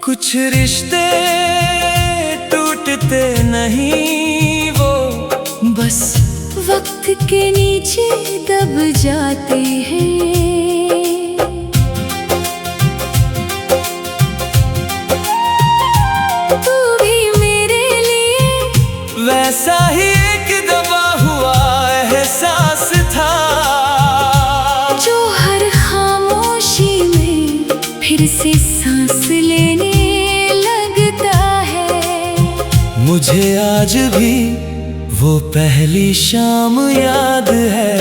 कुछ रिश्ते टूटते नहीं, वो बस वक्त के नीचे दब जाते हैं। तू भी मेरे लिए वैसा ही एक दबा हुआ एहसास था, जो हर खामोशी में फिर से सांस लेने लगता है। मुझे आज भी वो पहली शाम याद है।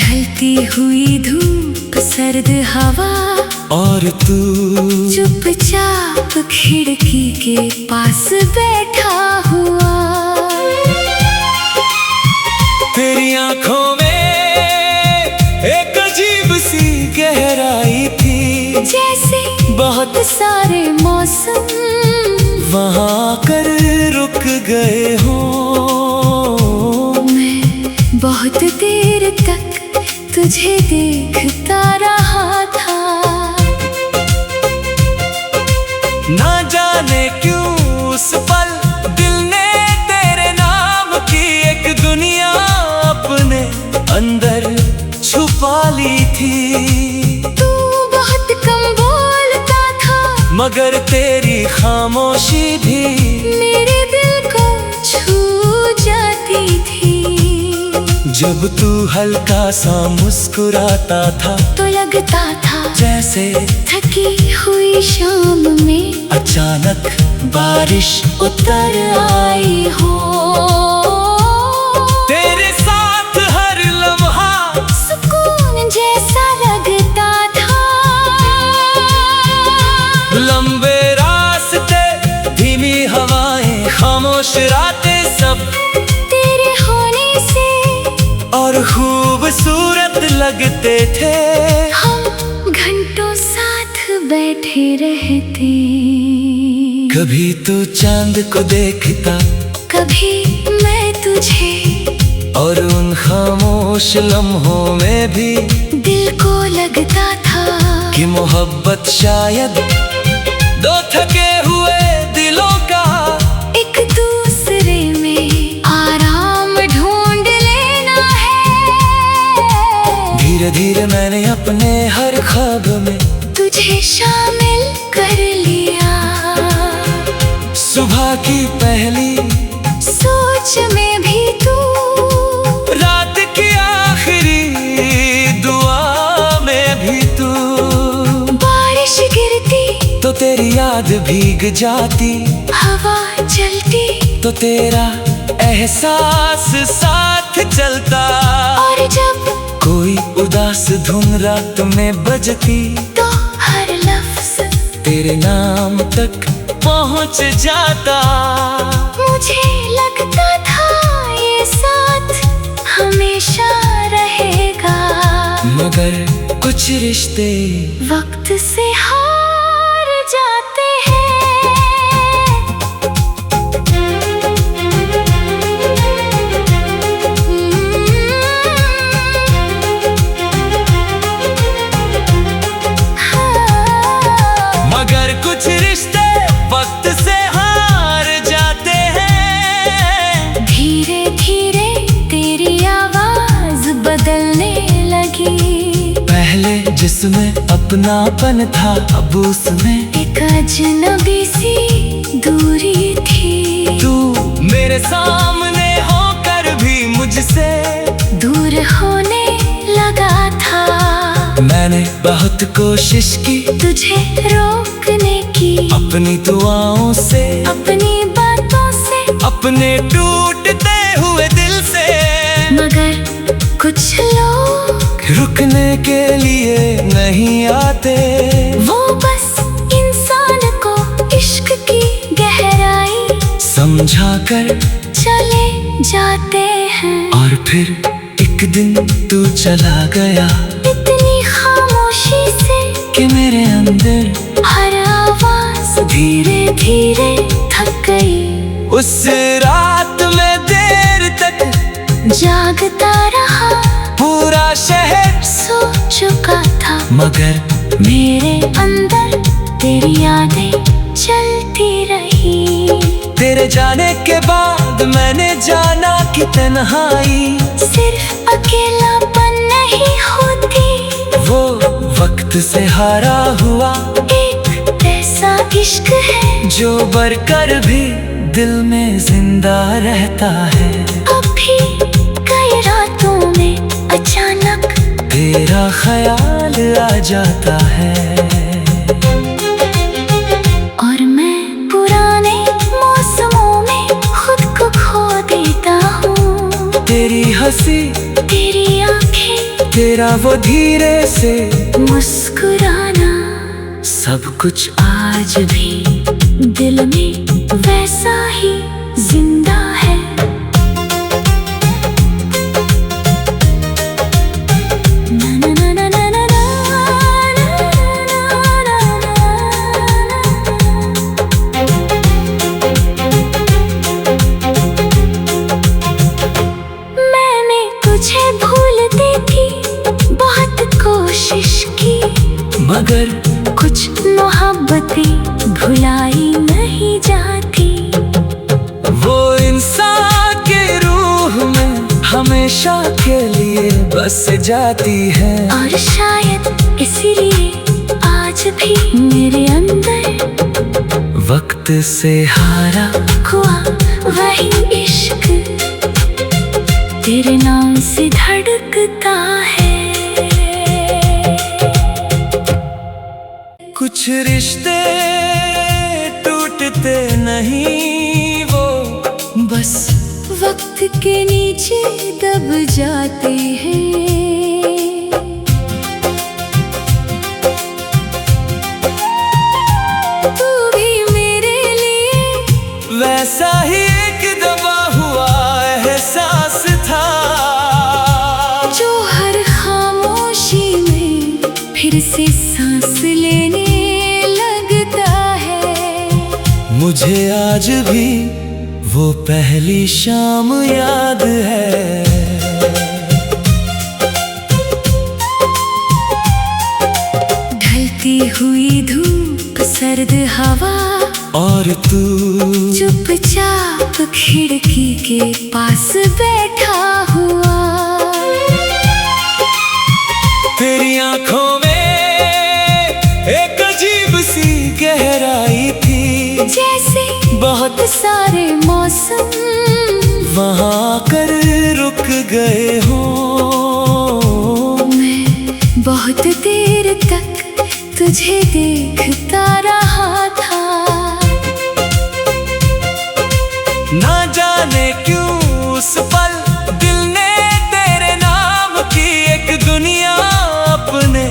ढलती हुई धूप, सर्द हवा, और तू चुपचाप खिड़की के पास बैठा हुआ। तेरी आंखों में एक अजीब सी गहराई थी, जैसे बहुत सारे मौसम वहाँ आकर रुक गए हो। मैं बहुत देर तक तुझे देखता रहा था। ना जाने क्यों उस पल दिल ने तेरे नाम की एक दुनिया अपने अंदर छुपा ली थी। तू बहुत कम बोलता था, मगर तेरी खामोशी भी मेरे दिल को छू जाती थी। जब तू हल्का सा मुस्कुराता था, तो लगता था जैसे थकी हुई शाम में अचानक बारिश उतर आई हो। तेरे साथ हर लम्हा सुकून जैसा लगता था। लंबे रास्ते, धीमी हवाएं, खामोश रातें, सब तेरे होने से और खूबसूरत लगते थे। हम घंटों साथ बैठे रहते। कभी तू चांद को देखता, कभी मैं तुझे, और उन खामोश लम्हों में भी दिल को लगता था कि मोहब्बत शायद दो थके हुए दिलों का एक दूसरे में आराम ढूंढ लेना है। धीरे धीरे मैंने अपने हर ख्वाब में तुझे शामिल कर लिया। सुबह की पहली सोच में भी तू, रात की आखिरी दुआ में भी तू, बारिश गिरती तो तेरी याद भीग जाती, हवा चलती तो तेरा एहसास साथ चलता। और जब कोई उदास धुन रात में बजती, तो हर लफ्ज तेरे नाम तक पहुंच जाता। मुझे लगता था ये साथ हमेशा रहेगा, मगर कुछ रिश्ते वक्त से हार जाते हैं। मगर कुछ रिश्ते वक्त से हार जाते हैं। धीरे धीरे तेरी आवाज बदलने लगी। पहले जिसमें अपनापन था, अब उसमें एक अजनबी सी दूरी थी। तू मेरे सामने होकर भी मुझसे दूर होने लगा था। मैंने बहुत कोशिश की तुझे रोकने की, अपनी दुआओं से, अपनी बातों से, अपने टूटते हुए दिल से, मगर कुछ लोग रुकने के लिए नहीं आते। वो बस इंसान को इश्क की गहराई समझा कर चले जाते हैं। और फिर एक दिन तू चला गया, इतनी खामोशी से कि मेरे अंदर हर आवाज धीरे धीरे थक गई। उस रात में देर तक जागता रहा, पूरा शहर सो मगर मेरे अंदर तेरी यादें चलती रही। तेरे जाने के बाद मैंने जाना कि तन्हाई सिर्फ अकेलापन नहीं होती, वो वक्त से हारा हुआ एक ऐसा इश्क है जो बढ़कर भी दिल में जिंदा रहता है। अभी कई रातों में अचानक तेरा ख्याल आ जाता है और मैं पुराने मौसमों में खुद को खो देता हूँ। तेरी हंसी, तेरी आंखें, तेरा वो धीरे से मुस्कुराना, सब कुछ आज भी दिल में वैसा ही जिंदा है। ना ना ना ना ना ना मैंने तुझे भूलने की बहुत कोशिश की, मगर कुछ मोहब्बतें भुलाई नहीं जाती। वो इंसान के रूह में हमेशा के लिए बस जाती है। और शायद इसीलिए आज भी मेरे अंदर वक्त से हारा हुआ वही इश्क तेरे नाम से धड़कता है। कुछ रिश्ते टूटते नहीं, वो बस वक्त के नीचे दब जाते हैं। तू भी मेरे लिए वैसा ही एक दबा हुआ एहसास था जो हर खामोशी में फिर से सांस लेने लगता है। मुझे आज भी वो पहली शाम याद है। ढलती हुई धूप, सर्द हवा और तू चुपचाप खिड़की के पास बैठा हुआ। तेरी आंखों में एक अजीब सी गहराई थी, जैसे बहुत सारे मौसम वहाँ कर रुक गए हो। मैं बहुत देर तक तुझे देखता रहा था, ना जाने क्यों उस पल दिल ने तेरे नाम की एक दुनिया अपने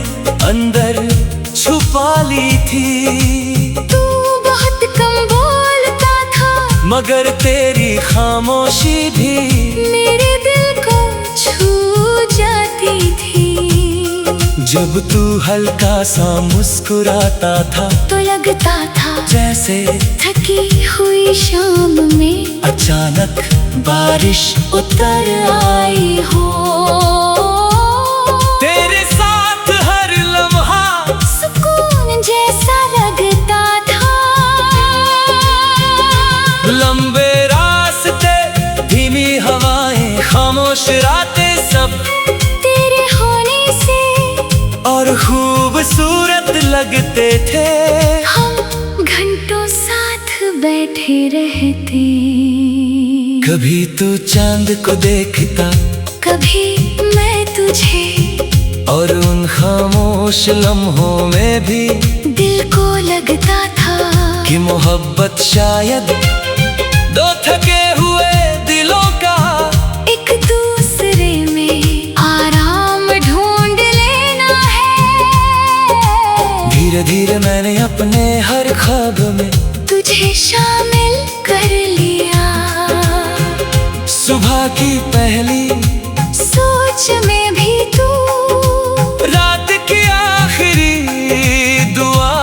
अंदर छुपा ली थी। तू बहुत कम बोलता था, मगर तेरी खामोशी भी मेरे दिल को छू जाती थी। जब तू हल्का सा मुस्कुराता था तो लगता था जैसे थकी हुई शाम में अचानक बारिश उतर आई हो। तेरे साथ हर लम्हा सुकून जैसा लगता था। लंबे रास्ते, धीमी हवाएं, खामोश रातें, सब तेरे होने से और खूबसूरत लगते थे। हम घंटों साथ बैठे रहते। कभी तू चांद को देखता, कभी मैं तुझे, और उन खामोश लम्हों में भी दिल को लगता था कि मोहब्बत शायद दो थके हुए दिलों का एक दूसरे में आराम ढूंढ लेना है। धीरे धीरे मैंने अपने हर ख्वाब में तुझे शामिल कर लिया। सुबह की पहली सोच में भी तू, रात की आखिरी दुआ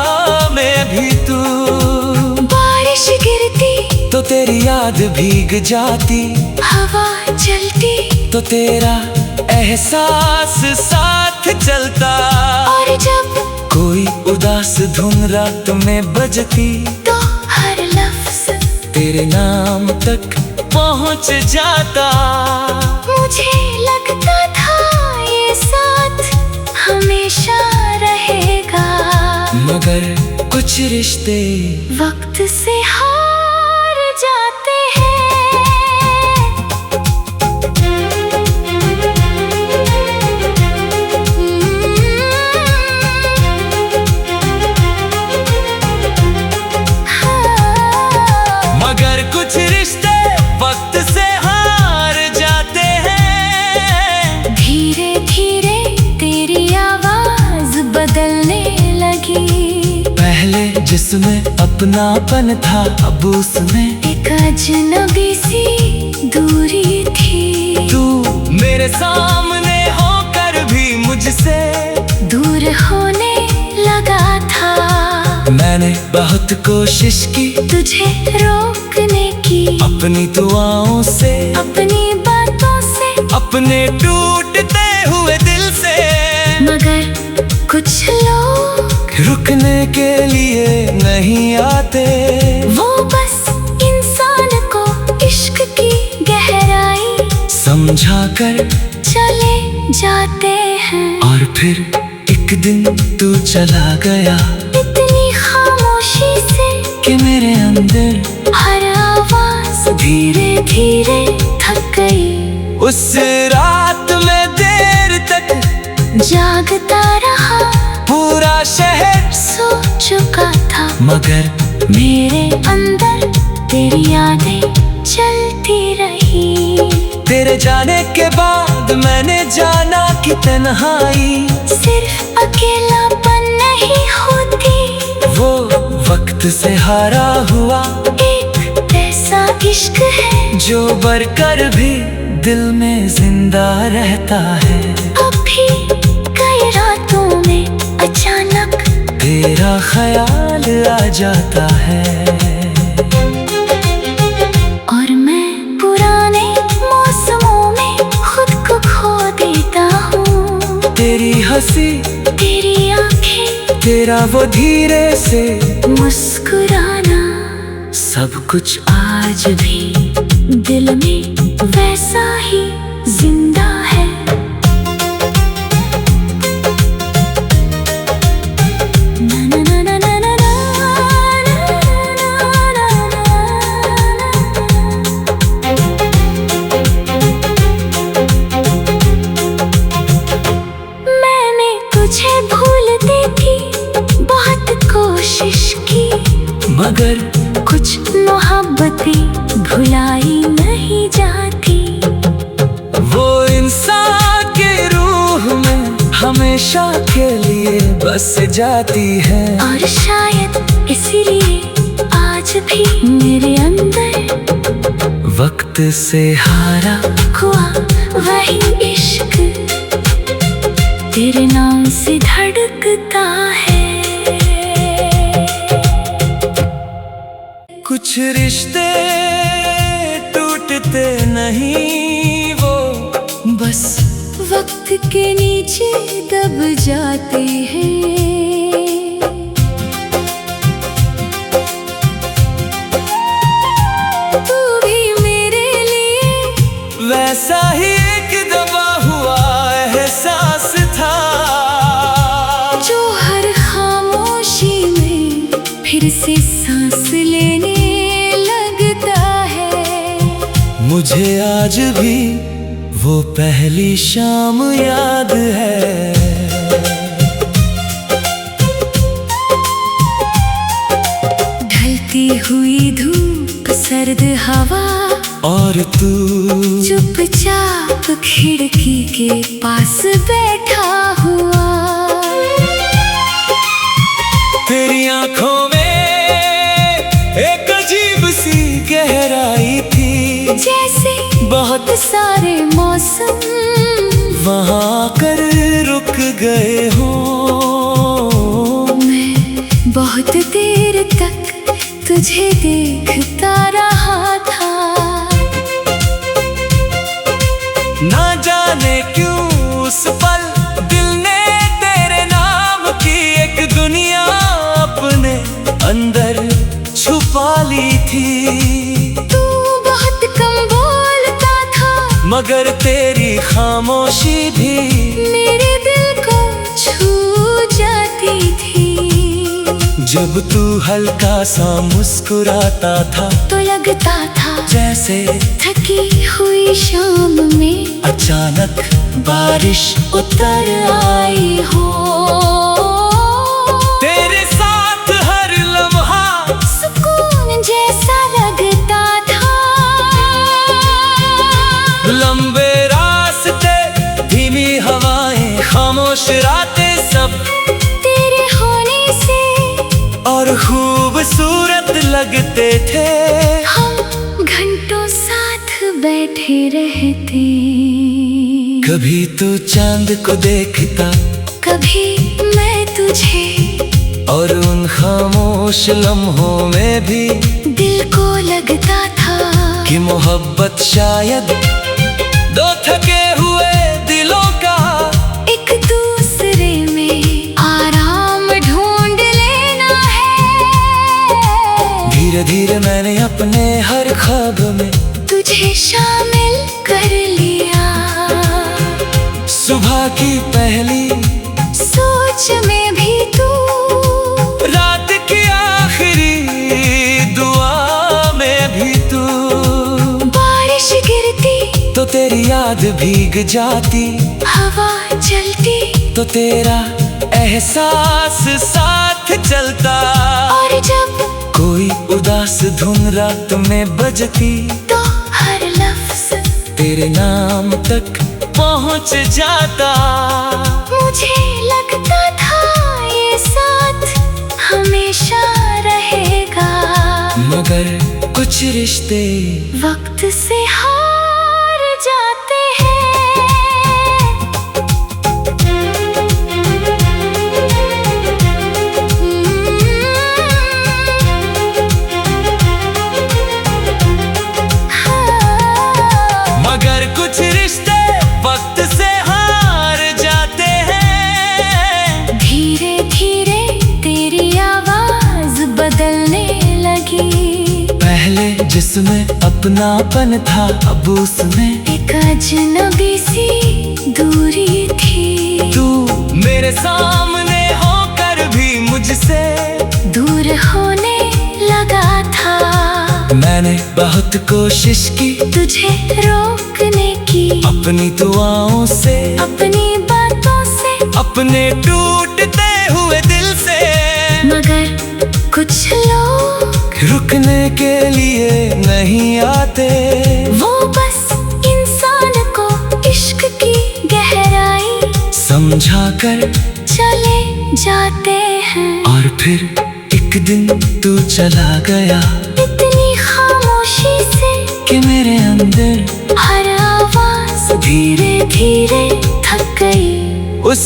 में भी तू, बारिश गिरती तो तेरी याद भीग जाती, हवा चलती तो तेरा एहसास साथ चलता। और उदास धुन रात में बजती तो हर लफ्ज तेरे नाम तक पहुंच जाता। मुझे लगता था ये साथ हमेशा रहेगा, मगर कुछ रिश्ते वक्त से हार जाते हैं। मगर कुछ रिश्ते वक्त से हार जाते हैं। धीरे धीरे तेरी आवाज बदलने लगी। पहले जिसमें अपनापन था अब उसमें एक अजनबी सी दूरी थी। तू मेरे सामने होकर भी मुझसे दूर होने लगा था। मैंने बहुत कोशिश की तुझे रोकने की, अपनी दुआओं से, अपनी बातों से, अपने टूटते हुए दिल से। मगर कुछ लोग रुकने के लिए नहीं आते। वो बस इंसान को इश्क की गहराई समझा कर चले जाते हैं। और फिर एक दिन तू चला गया इतनी खामोशी से कि मेरे अंदर हर आवाज धीरे धीरे थक गई। उस रात में देर तक जागता रहा, पूरा शहर सो चुका था, मगर मेरे अंदर तेरी यादें चलती रही। तेरे जाने के बाद मैंने जाना कि तन्हाई सिर्फ अकेलापन नहीं होती, वो वक्त से हारा हुआ एक ऐसा इश्क है जो बढ़कर भी दिल में जिंदा रहता है। अभी कई रातों में अचानक तेरा ख्याल आ जाता है और मैं पुराने मौसमों में खुद को खो देता हूँ। तेरी हंसी, तेरी आंखें, तेरा वो धीरे से मुस्कुराना, सब कुछ आज भी दिल में वैसा ही जिंदा है। ना ना ना ना ना ना मैंने तुझे भूलने की बहुत कोशिश की, मगर कुछ मोहब्बतें भुलाई नहीं जाती। वो इंसान के रूह में हमेशा के लिए बस जाती है। और शायद इसीलिए आज भी मेरे अंदर वक्त से हारा हुआ वही इश्क तेरे नाम से धड़कता है। कुछ रिश्ते टूटते नहीं, वो बस वक्त के नीचे दब जाते हैं। तू भी मेरे लिए वैसा ही एक दबा हुआ एहसास था, जो हर खामोशी में फिर से सांस लेने लगता है। मुझे आज भी वो पहली शाम याद है। ढलती हुई धूप, सर्द हवा और तू चुपचाप खिड़की के पास बैठा हुआ। तेरी आंखों में एक अजीब सी गहराई थी, जैसे बहुत सारे मौसम वहाँ कर रुक गए हो। मैं बहुत देर तक तुझे देखता रहा था। ना जाने क्यों उस पल दिल ने तेरे नाम की एक दुनिया खामोशी भी मेरे दिल को छू जाती थी। जब तू हल्का सा मुस्कुराता था तो लगता था जैसे थकी हुई शाम में अचानक बारिश उतर आई हो। तेरे साथ हर लम्हा सुकून जैसा लगता था। लंबे रास्ते, धीमी हवाएं, खामोश रातें, सब तेरे होने से और खूबसूरत लगते थे। हम घंटों साथ बैठे रहते। कभी तू चांद को देखता, कभी मैं तुझे, और उन खामोश लम्हों में भी दिल को लगता था कि मोहब्बत शायद दो थके हुए दिलों का एक दूसरे में आराम ढूंढ लेना है। धीरे धीरे मैंने अपने हर ख्वाब में तुझे शामिल कर लिया। सुबह की पहली सोच में भी तू, रात की आखिरी दुआ में भी तू। बारिश गिरती तो तेरी याद भीग जाती, हवा चलती तो तेरा एहसास साथ चलता। और जब कोई उदास धुन रात में बजती तो हर लफ्ज तेरे नाम तक पहुंच जाता। मुझे लगता था ये साथ हमेशा रहेगा। मगर कुछ रिश्ते वक्त से हार जाते हैं। मगर कुछ रिश्ते वक्त से हार जाते हैं। धीरे धीरे तेरी आवाज बदलने लगी। पहले जिसमें अपनापन था, अब उसमें एक अजनबी सी दूरी थी। तू मेरे सामने होकर भी मुझसे दूर होने लगा था। मैंने बहुत कोशिश की तुझे रोकने की, अपनी दुआओं से, अपनी बातों से, अपने टूटते हुए दिल से। मगर कुछ लोग रुकने के लिए नहीं आते। वो बस इंसान को इश्क की गहराई समझा कर चले जाते हैं। और फिर एक दिन तू चला गया, इतनी खामोशी से कि मेरे अंदर हर आवाज धीरे धीरे थक गई। उस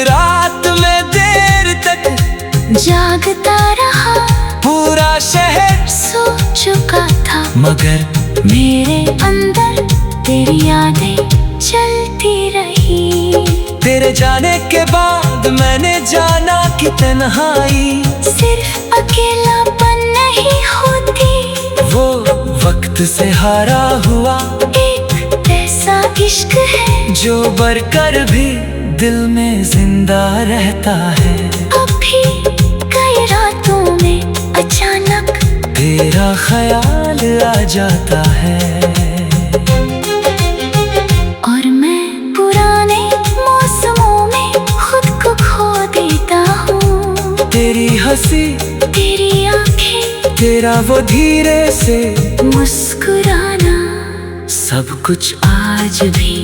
रात में देर तक जागता रहा, पूरा शहर सो चुका था। मगर मेरे अंदर तेरी यादें चलती रही। तेरे जाने के बाद मैंने जाना कि तन्हाई सिर्फ अकेलापन नहीं होती, वो वक्त से हारा हुआ एक ऐसा इश्क है जो बढ़कर भी दिल में जिंदा रहता है। अब भी कई रातों में अचानक तेरा ख्याल आ जाता है। और मैं पुराने मौसमों में खुद को खो देता हूँ। तेरी हंसी, तेरी आंखें, तेरा वो धीरे से मुस्कुराना, सब कुछ आज भी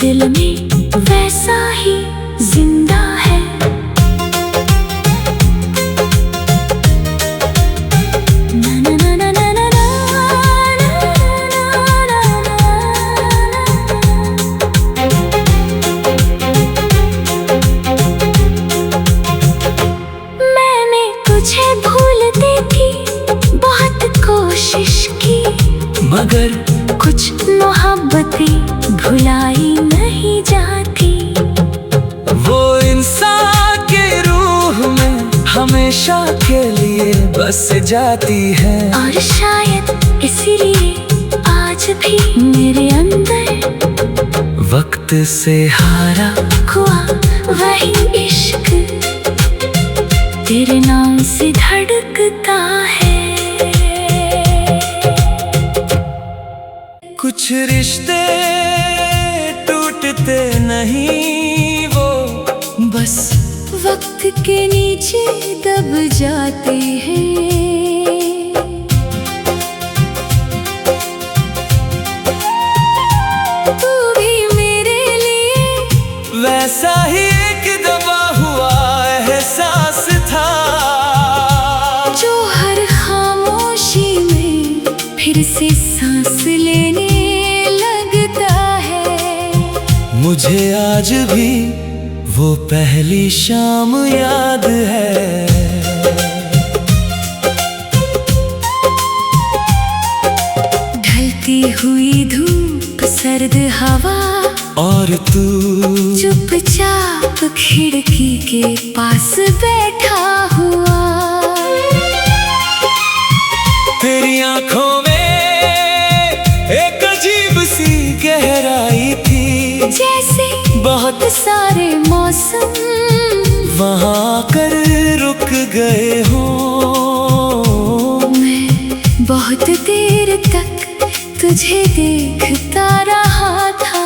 दिल में वैसा ही जिंदा है। ना ना ना ना ना ना मैंने तुझे भूलने की बहुत कोशिश की, मगर कुछ मोहब्बतें भुलाई नहीं जाती। वो इंसान के रूह में हमेशा के लिए बस जाती है। और शायद इसीलिए आज भी मेरे अंदर वक्त से हारा हुआ वही इश्क तेरे नाम से धड़कता है। कुछ रिश्ते टूटते नहीं, वो बस वक्त के नीचे दब जाते हैं। तू भी मेरे लिए वैसा ही एक दबा हुआ एहसास था, जो हर खामोशी में फिर से सांस लेने लगता है। मुझे आज भी वो पहली शाम याद है। ढलती हुई धूप, सर्द हवा और तू चुपचाप खिड़की के पास बैठा हुआ। तेरी आंखों में एक अजीब सी गहराई थी, जैसे बहुत सारे मौसम वहाँ आकर रुक गए हो। मैं बहुत देर तक तुझे देखता रहा था।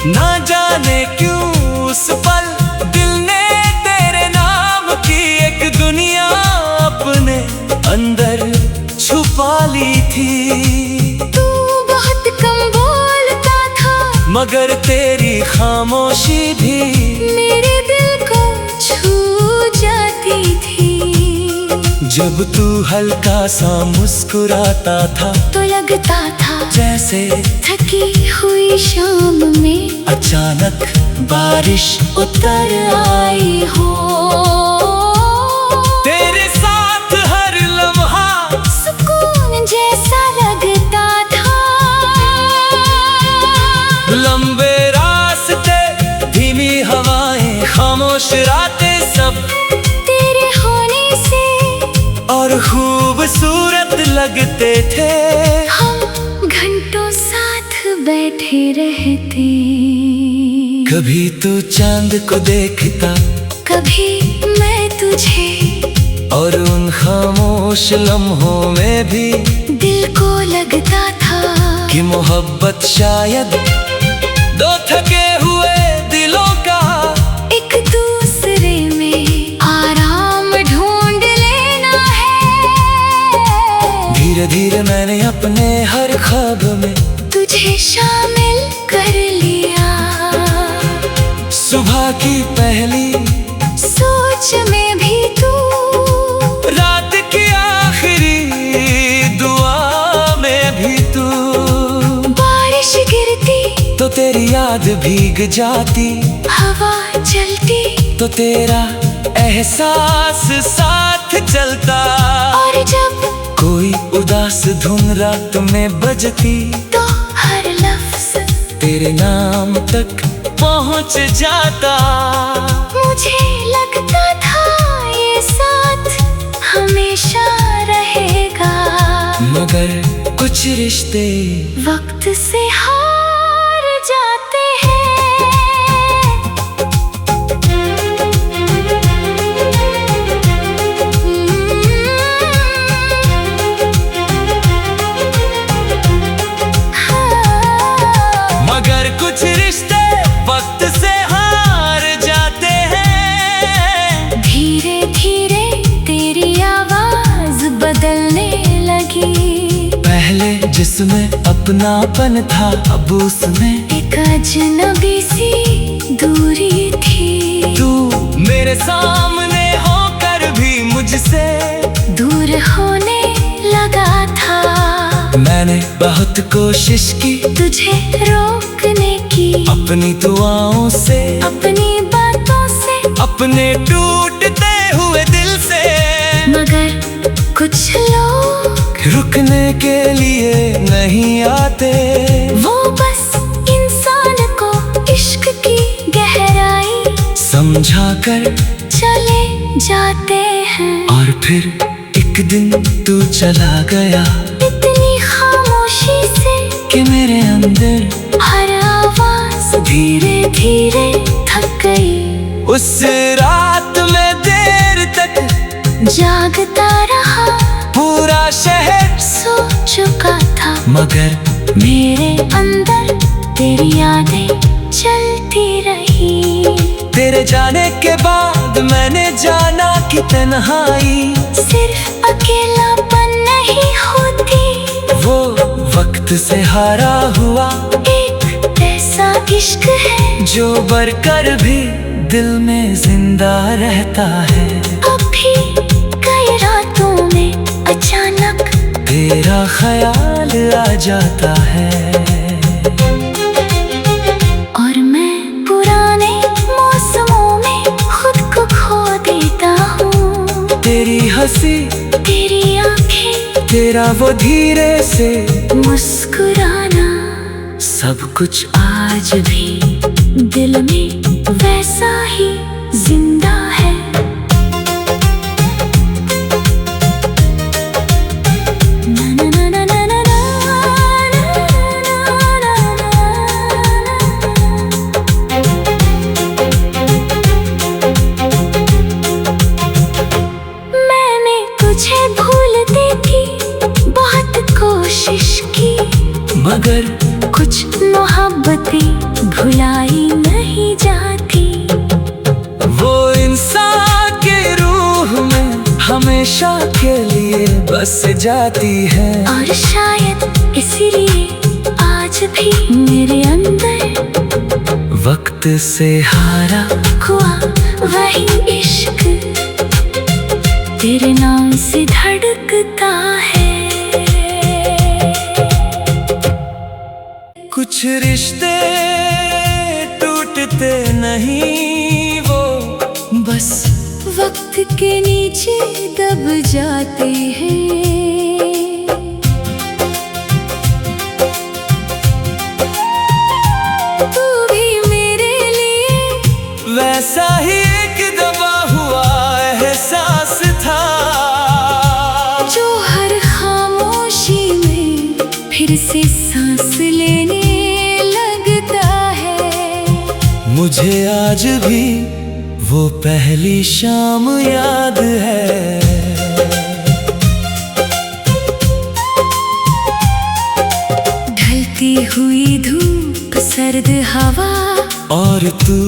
ना जाने क्यों उस पल दिल ने तेरे नाम की एक दुनिया अपने अंदर छुपा ली थी। तू बहुत कम बोलता था, मगर तेरी खामोशी भी मेरे दिल को छू जाती थी। जब तू हल्का सा मुस्कुराता था, तो लगता था जैसे थकी हुई शाम में अचानक बारिश उतर आई हो। तेरे साथ हर लम्हा सुकून जैसा लगता था। लंबे रास्ते, धीमी हवाएं, खामोश रातें, सब तेरे होने से और खूबसूरत लगते थे। हम घंटों साथ बैठे रहते। कभी तू चांद को देखता, कभी मैं तुझे, और उन खामोश लम्हों में भी दिल को लगता था कि मोहब्बत शायद दो थके हुए दिलों का एक दूसरे में आराम ढूंढ लेना है। धीरे धीरे मैंने अपने हर ख्वाब में तुझे शामिल कर लिया। सुबह की पहली सोच में भी तू, रात की आखिरी दुआ में भी तू, बारिश गिरती तो तेरी याद भीग जाती, हवा चलती तो तेरा एहसास साथ चलता। और जब कोई उदास धुन रात में बजती, तो हर लफ्ज तेरे नाम तक पहुंच जाता। मुझे लगता था ये साथ हमेशा रहेगा, मगर कुछ रिश्ते वक्त से हार जाते हैं। मगर कुछ रिश्ते वक्त से हार जाते हैं। धीरे धीरे तेरी आवाज बदलने लगी। पहले जिसमें अपनापन था, अब उसमें एक अजनबी सी दूरी थी। तू मेरे सामने होकर भी मुझसे दूर होने लगा था। मैंने बहुत कोशिश की तुझे रोकने की, अपनी दुआओं से, अपनी बातों से, अपने टूटते हुए दिल से, मगर कुछ लोग रुकने के लिए नहीं आते। वो बस इंसान को इश्क की गहराई समझा कर चले जाते हैं। और फिर एक दिन तू चला गया, इतनी खामोशी से कि मेरे अंदर हर आवाज धीरे धीरे थक गई। उस रात में देर तक जागता रहा, पूरा शहर सो चुका था, मगर मेरे अंदर तेरी यादें चलती रही। तेरे जाने के बाद मैंने जाना कि तन्हाई सिर्फ अकेलापन नहीं होती, वो वक्त से हारा हुआ एक ऐसा इश्क है जो बढ़कर भी दिल में जिंदा रहता है। अभी कई रातों में अचानक तेरा ख्याल आ जाता है और मैं पुराने मौसमों में खुद को खो देता हूँ। तेरी हंसी, तेरी आंखें, तेरा वो धीरे से मुस्कुराना, सब कुछ आज भी दिल में वैसा ही जिंदा है। ना ना ना ना ना ना मैंने तुझे भूलने की बहुत कोशिश की, मगर कुछ मोहब्बतें भुलाई नहीं जाती। वो इंसान के रूह में हमेशा के लिए बस जाती है। और शायद इसीलिए आज भी मेरे अंदर वक्त से हारा हुआ वही इश्क तेरे नाम से धड़कता है। कुछ रिश्ते टूटते नहीं, वो बस वक्त के नीचे दब जाते हैं। तू भी मेरे लिए वैसा ही एक दबा हुआ एहसास था, जो हर खामोशी में फिर से सांस लेने लगता है। मुझे आज भी वो पहली शाम याद है। ढलती हुई धूप, सर्द हवा और तू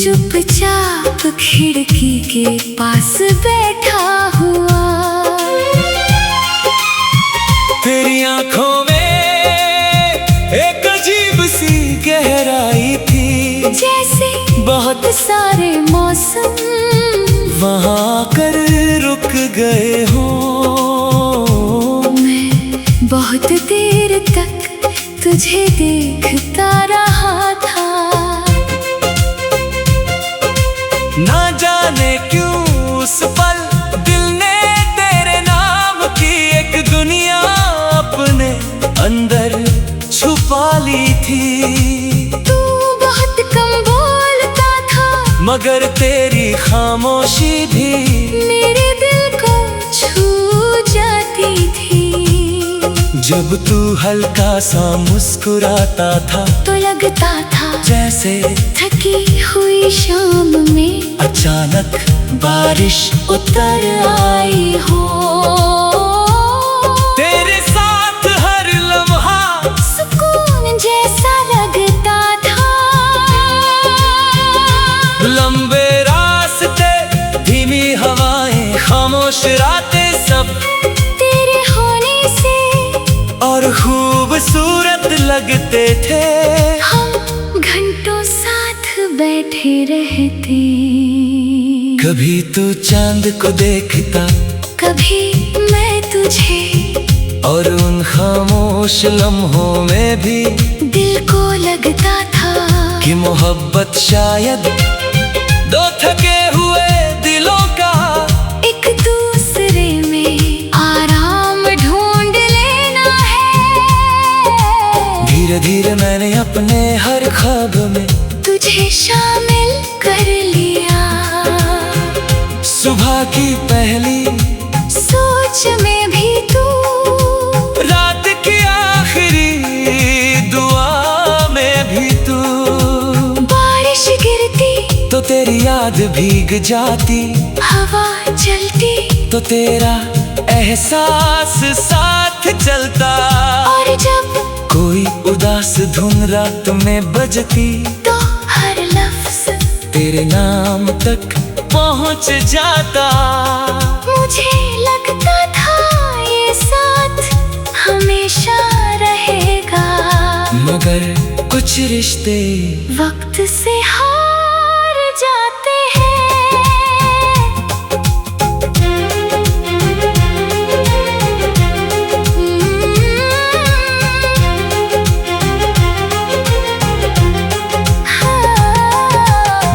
चुपचाप खिड़की के पास बैठा हुआ। तेरी आंखों में एक अजीब सी गहराई थी, जैसे बहुत सारे मौसम वहाँ कर रुक गए हो। मैं बहुत देर तक तुझे देखता रहा था, ना जाने क्यों उस पल दिल ने तेरे नाम की एक दुनिया अपने अंदर छुपा ली थी। तू बहुत कम बोलता था, मगर तेरी खामोशी भी मेरे दिल को छू जाती थी। जब तू हल्का सा मुस्कुराता था तो लगता था जैसे थकी हुई शाम में अचानक बारिश उतर आई हो। तेरे साथ हर लम्हा सुकून जैसा लगता था। लंबे रास्ते, धीमी हवाएं, खामोश रातें, सब तेरे होने से और खूबसूरत लगते थे। हम घंटों साथ बैठे रहते। कभी तू चांद को देखता, कभी मैं तुझे, और उन खामोश लम्हों में भी दिल को लगता था कि मोहब्बत शायद दो थके हुए दिलों का एक दूसरे में आराम ढूंढ लेना है। धीरे धीरे मैंने अपने हर ख्वाब में तुझे शामिल कर लिया। सुबह की पहली सोच में भी तू, रात की आखिरी तेरी याद भीग जाती, हवा चलती तो तेरा एहसास साथ चलता। और जब कोई उदास धुन रात में बजती, तो हर लफ्ज तेरे नाम तक पहुंच जाता। मुझे लगता था ये साथ हमेशा रहेगा, मगर कुछ रिश्ते वक्त से हार जाते हैं।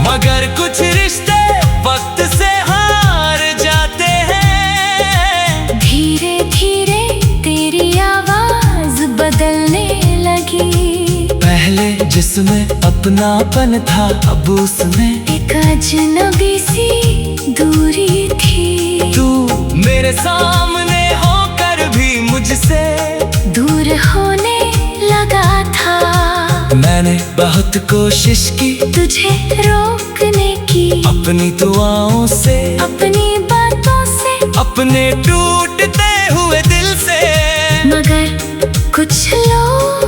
मगर कुछ रिश्ते वक्त से हार जाते हैं। धीरे धीरे तेरी आवाज बदलने लगी, पहले जिसमें अपनापन था, अब उसमें एक अजनबी सी दूरी थी। तू मेरे सामने होकर भी मुझसे दूर होने लगा था। मैंने बहुत कोशिश की तुझे रोकने की, अपनी दुआओं से, अपनी बातों से, अपने टूटते हुए दिल से। मगर कुछ लोग